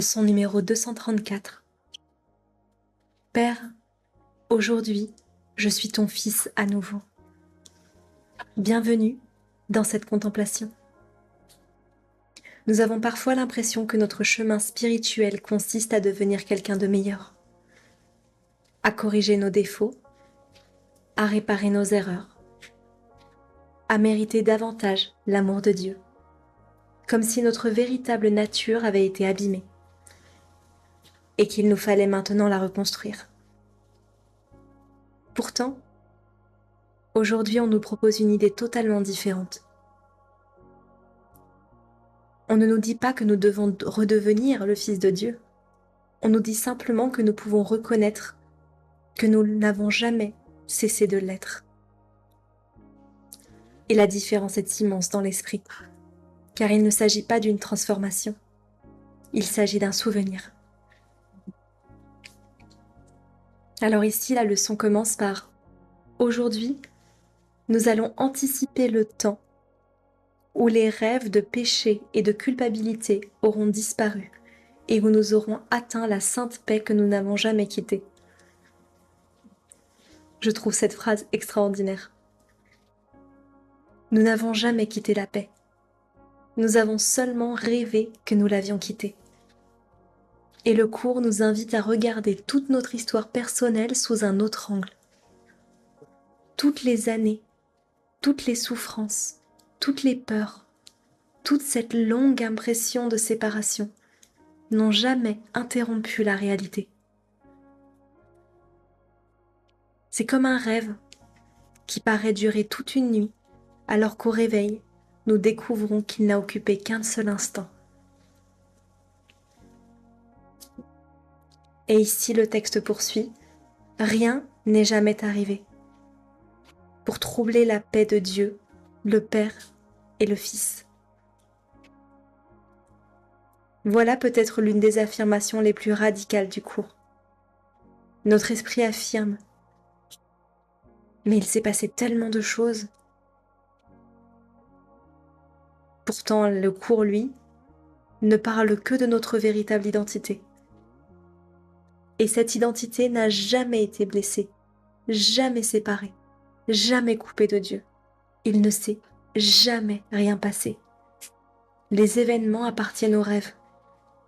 Leçon numéro 234. Père, aujourd'hui, je suis ton fils à nouveau. Bienvenue dans cette contemplation. Nous avons parfois l'impression que notre chemin spirituel consiste à devenir quelqu'un de meilleur, à corriger nos défauts, à réparer nos erreurs, à mériter davantage l'amour de Dieu, comme si notre véritable nature avait été abîmée et qu'il nous fallait maintenant la reconstruire. Pourtant, aujourd'hui, on nous propose une idée totalement différente. On ne nous dit pas que nous devons redevenir le Fils de Dieu. On nous dit simplement que nous pouvons reconnaître que nous n'avons jamais cessé de l'être. Et la différence est immense dans l'esprit, car il ne s'agit pas d'une transformation, il s'agit d'un souvenir. Alors ici, la leçon commence par « Aujourd'hui, nous allons anticiper le temps où les rêves de péché et de culpabilité auront disparu et où nous aurons atteint la sainte paix que nous n'avons jamais quittée. » Je trouve cette phrase extraordinaire. Nous n'avons jamais quitté la paix. Nous avons seulement rêvé que nous l'avions quittée. Et le cours nous invite à regarder toute notre histoire personnelle sous un autre angle. Toutes les années, toutes les souffrances, toutes les peurs, toute cette longue impression de séparation n'ont jamais interrompu la réalité. C'est comme un rêve qui paraît durer toute une nuit, alors qu'au réveil, nous découvrons qu'il n'a occupé qu'un seul instant. Et ici, le texte poursuit, « Rien n'est jamais arrivé pour troubler la paix de Dieu, le Père et le Fils. » Voilà peut-être l'une des affirmations les plus radicales du cours. Notre esprit affirme, mais il s'est passé tellement de choses. Pourtant, le cours, lui, ne parle que de notre véritable identité. Et cette identité n'a jamais été blessée, jamais séparée, jamais coupée de Dieu. Il ne s'est jamais rien passé. Les événements appartiennent aux rêves.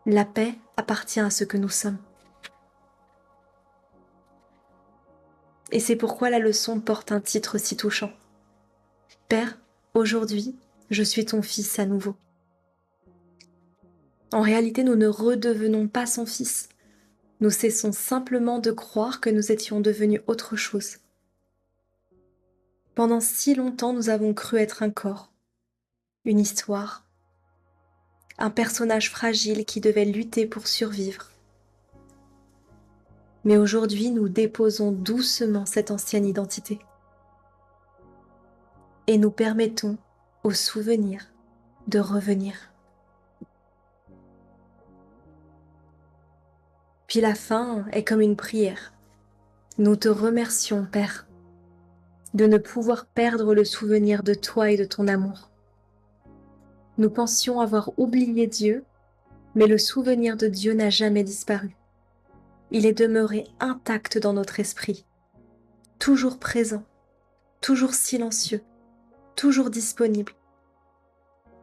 La paix appartient à ce que nous sommes. Et c'est pourquoi la leçon porte un titre si touchant. Père, aujourd'hui, je suis ton fils à nouveau. En réalité, nous ne redevenons pas son fils. Nous cessons simplement de croire que nous étions devenus autre chose. Pendant si longtemps, nous avons cru être un corps, une histoire, un personnage fragile qui devait lutter pour survivre. Mais aujourd'hui, nous déposons doucement cette ancienne identité et nous permettons au souvenir de revenir. Puis la fin est comme une prière. Nous te remercions, Père, de ne pouvoir perdre le souvenir de toi et de ton amour. Nous pensions avoir oublié Dieu, mais le souvenir de Dieu n'a jamais disparu. Il est demeuré intact dans notre esprit, toujours présent, toujours silencieux, toujours disponible.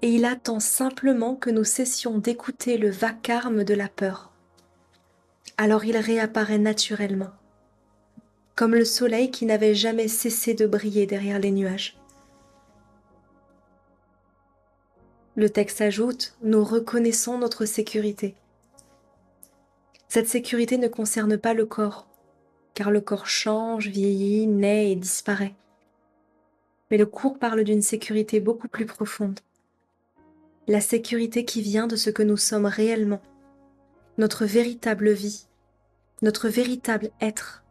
Et il attend simplement que nous cessions d'écouter le vacarme de la peur. Alors il réapparaît naturellement, comme le soleil qui n'avait jamais cessé de briller derrière les nuages. Le texte ajoute, nous reconnaissons notre sécurité. Cette sécurité ne concerne pas le corps, car le corps change, vieillit, naît et disparaît. Mais le cours parle d'une sécurité beaucoup plus profonde. La sécurité qui vient de ce que nous sommes réellement, notre véritable vie, notre véritable être.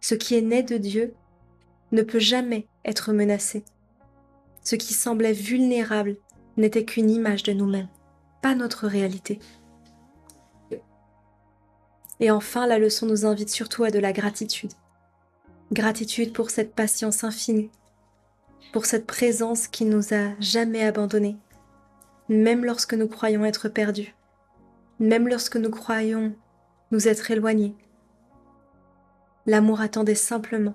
Ce qui est né de Dieu ne peut jamais être menacé. Ce qui semblait vulnérable n'était qu'une image de nous-mêmes, pas notre réalité. Et enfin, la leçon nous invite surtout à de la gratitude. Gratitude pour cette patience infinie, pour cette présence qui nous a jamais abandonnés, même lorsque nous croyons être perdus. même lorsque nous croyons nous être éloignés. L'amour attendait simplement,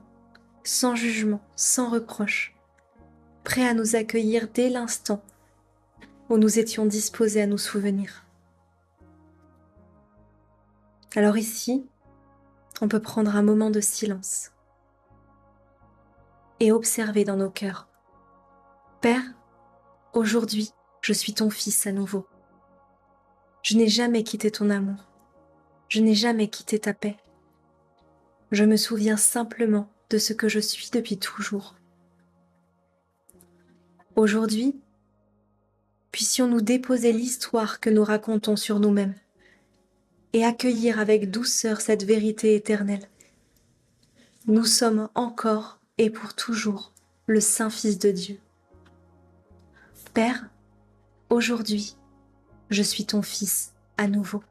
sans jugement, sans reproche, prêt à nous accueillir dès l'instant où nous étions disposés à nous souvenir. Alors ici, on peut prendre un moment de silence et observer dans nos cœurs. Père, aujourd'hui, je suis ton fils à nouveau. Je n'ai jamais quitté ton amour. Je n'ai jamais quitté ta paix. Je me souviens simplement de ce que je suis depuis toujours. Aujourd'hui, puissions-nous déposer l'histoire que nous racontons sur nous-mêmes et accueillir avec douceur cette vérité éternelle. Nous sommes encore et pour toujours le Saint-Fils de Dieu. Père, aujourd'hui, je suis ton Fils à nouveau.